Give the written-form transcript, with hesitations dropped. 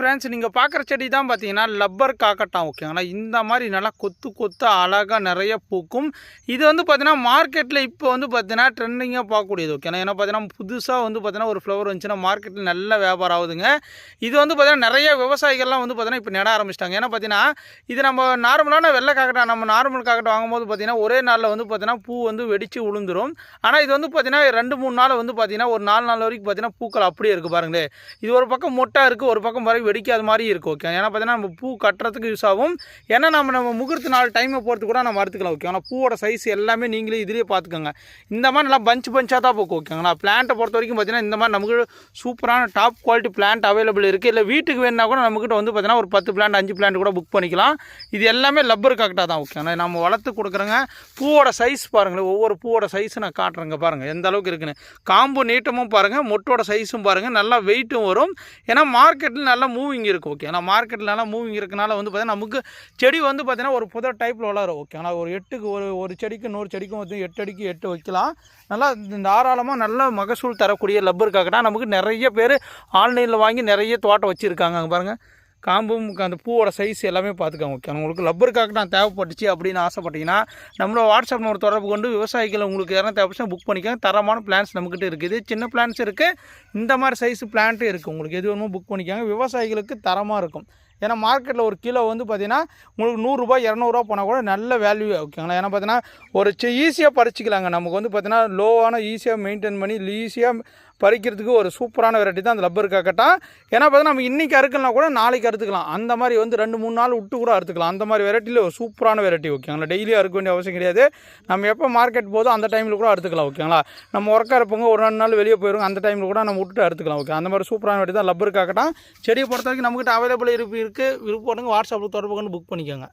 Friends, நீங்கள் பார்க்குற செடி தான் பார்த்தீங்கன்னா லப்பர் காக்கட்டான். ஓகேங்களா, இந்த மாதிரி நல்லா கொத்து கொத்து அழகாக நிறைய பூக்கும். இது வந்து பார்த்தீங்கன்னா மார்க்கெட்டில் இப்போ வந்து பார்த்தீங்கன்னா ட்ரெண்டிங்காக பார்க்கக்கூடியது. ஓகேங்களா, ஏன்னா பார்த்தீங்கன்னா புதுசாக வந்து பார்த்தீங்கன்னா ஒரு ஃப்ளவர் வந்துச்சுன்னா மார்க்கெட்டில் நல்ல வியாபாரம் ஆகுதுங்க. இது வந்து பார்த்தீங்கன்னா நிறைய விவசாயிகள்லாம் வந்து பார்த்தீங்கன்னா இப்போ நட ஆரம்பிச்சிட்டாங்க. ஏன்னா பார்த்தீங்கன்னா இது நம்ம நார்மலான வெள்ளை காக்கட்டான், நம்ம நார்மல் காக்கட்டான் வாங்கும்போது பார்த்தீங்கன்னா ஒரே நாளில் வந்து பார்த்தீங்கன்னா பூ வந்து வெடித்து விழுந்துடும். ஆனால் இது வந்து பார்த்தீங்கன்னா 2-3 நாள் வந்து பார்த்தீங்கன்னா ஒரு 4 நாள் வரைக்கும் பார்த்தீங்கன்னா பூக்கள் அப்படியே இருக்குது பாருங்களேன். இது ஒரு பக்கம் மொட்டை இருக்குது, ஒரு பக்கம் வரை வெடிக்காத மாதிரி இருக்கும். ஓகே, ஏன்னா பார்த்தீங்கன்னா நம்ம பூ கட்டுறதுக்கு யூஸ் ஆகும். ஏன்னா நம்ம முகூர்த்த நாள் டைமை பொறுத்து கூட நம்ம அறுத்துக்கலாம். ஓகே, ஆனால் பூவோட சைஸ் எல்லாமே நீங்களே இதிலே பார்த்துக்கோங்க. இந்த மாதிரி நல்லா பஞ்சாக தான் போக்கும். ஓகேங்களா, பிளான்ட்டை பொறுத்த வரைக்கும் பார்த்தீங்கன்னா இந்த மாதிரி நமக்கு சூப்பரான டாப் குவாலிட்டி பிளான்ட் அவைலபிள் இருக்குது. இல்லை வீட்டுக்கு வேணுன்னா கூட நம்மக்கிட்ட வந்து பார்த்தீங்கன்னா ஒரு 10 பிளான்ட் 5 பிளான்ட் கூட புக் பண்ணிக்கலாம். இது எல்லாமே லப்பர் காக்கட்டா தான். ஓகேங்களா, நம்ம வளர்த்து கொடுக்குறோங்க. பூவோட சைஸ் பாருங்களேன், ஒவ்வொரு பூவோட சைஸும் நான் காட்டுறேங்க பாருங்கள் எந்த அளவுக்கு இருக்குன்னு. காம்பு நீட்டமும் பாருங்கள், மொட்டோட சைஸும் பாருங்கள், நல்லா வெயிட்டும் வரும். ஏன்னா மார்க்கெட்டில் நல்லா மூவிங் இருக்குது. ஓகே, ஏன்னா மார்க்கெட்டில் நல்லா மூவிங் இருக்கனால வந்து பார்த்தீங்கன்னா நமக்கு செடி வந்து பார்த்தீங்கன்னா ஒரு புதர் டைப்பில் வளரும். ஓகே, ஆனால் ஒரு 8க்கு ஒரு செடிக்கு 100 செடிக்கும் வந்து 8 அடிக்கு 8 வைக்கலாம். நல்லா தாராளமாக நல்ல மகசூல் தரக்கூடிய லப்பர் காக்கட்டா நமக்கு நிறைய பேர் ஆன்லைனில் வாங்கி நிறைய தோட்டம் வச்சுருக்காங்க. அங்கே பாருங்கள், காம்பும் அந்த பூவோட சைஸ் எல்லாமே பார்த்துக்கோங்க. ஓகே, உங்களுக்கு லப்பர் காக்கட்டா தேவைப்பட்டுச்சு அப்படின்னு ஆசைப்பட்டீங்கன்னா நம்மளோட வாட்ஸ்அப் நம்பர் தொடர்பு கொண்டு விவசாயிகள் உங்களுக்கு யாரும் தேவைப்பட்டுச்சுன்னா புக் பண்ணிக்கோங்க. தரமான பிளான்ஸ் நம்மக்கிட்ட இருக்குது. சின்ன பிளான்ஸ் இருக்குது, இந்த மாதிரி சைஸ் பிளான்ட்டும் இருக்குது. உங்களுக்கு எது வேணுமோ புக் பண்ணிக்கோங்க. விவசாயிகளுக்கு தரமாக இருக்கும். ஏன்னா மார்க்கெட்டில் ஒரு கிலோ வந்து பார்த்திங்கன்னா உங்களுக்கு 100 ரூபாய் 200 ரூபா போனால் கூட நல்ல வேல்யூ. ஓகேங்களா, ஏன்னா பார்த்தீங்கன்னா ஒரு ஈஸியாக பறிச்சிக்கலாங்க. நமக்கு வந்து பார்த்திங்கன்னா லோவான ஈஸியாக மெயின்டைன் பண்ணி ஈஸியாக பறிக்கிறதுக்கு ஒரு சூப்பரான வெரைட்டி தான் அந்த லப்பர் காக்கட்டா. ஏன்னா பார்த்தீங்கன்னா நம்ம இன்றைக்கி அறுக்கலாம் கூட நாளைக்கு அறுத்துக்கலாம். அந்த மாதிரி வந்து 2-3 நாள் விட்டு கூட அறுத்துக்கலாம். அந்த மாதிரி வெரைட்டியில் ஒரு சூப்பரான வெரைட்டி. ஓகேங்களா, டெய்லி அறுக்க வேண்டிய அவசியம் கிடையாது. நம்ம எப்போ மார்க்கெட் போதும் அந்த டைமில் கூட அறுத்துக்கலாம். ஓகேங்களா, நம்ம ஒர்க்காக இருப்போங்க, ஒரு 2 நாள் வெளியே போயிடும், அந்த டைமில் கூட நம்ம விட்டுட்டு அறுத்துக்கலாம். ஓகே, அந்த மாதிரி சூப்பரான வெரைட்டி தான் லப்பர் காக்கட்டா. செடியை பொறுத்த வரைக்கும் நம்மகிட்ட அவைலபிள் இருக்குது. விருப்பப்படுங்க, வாட்ஸ்அப்பில் தொடர்பு கொண்டு புக் பண்ணிக்கோங்க.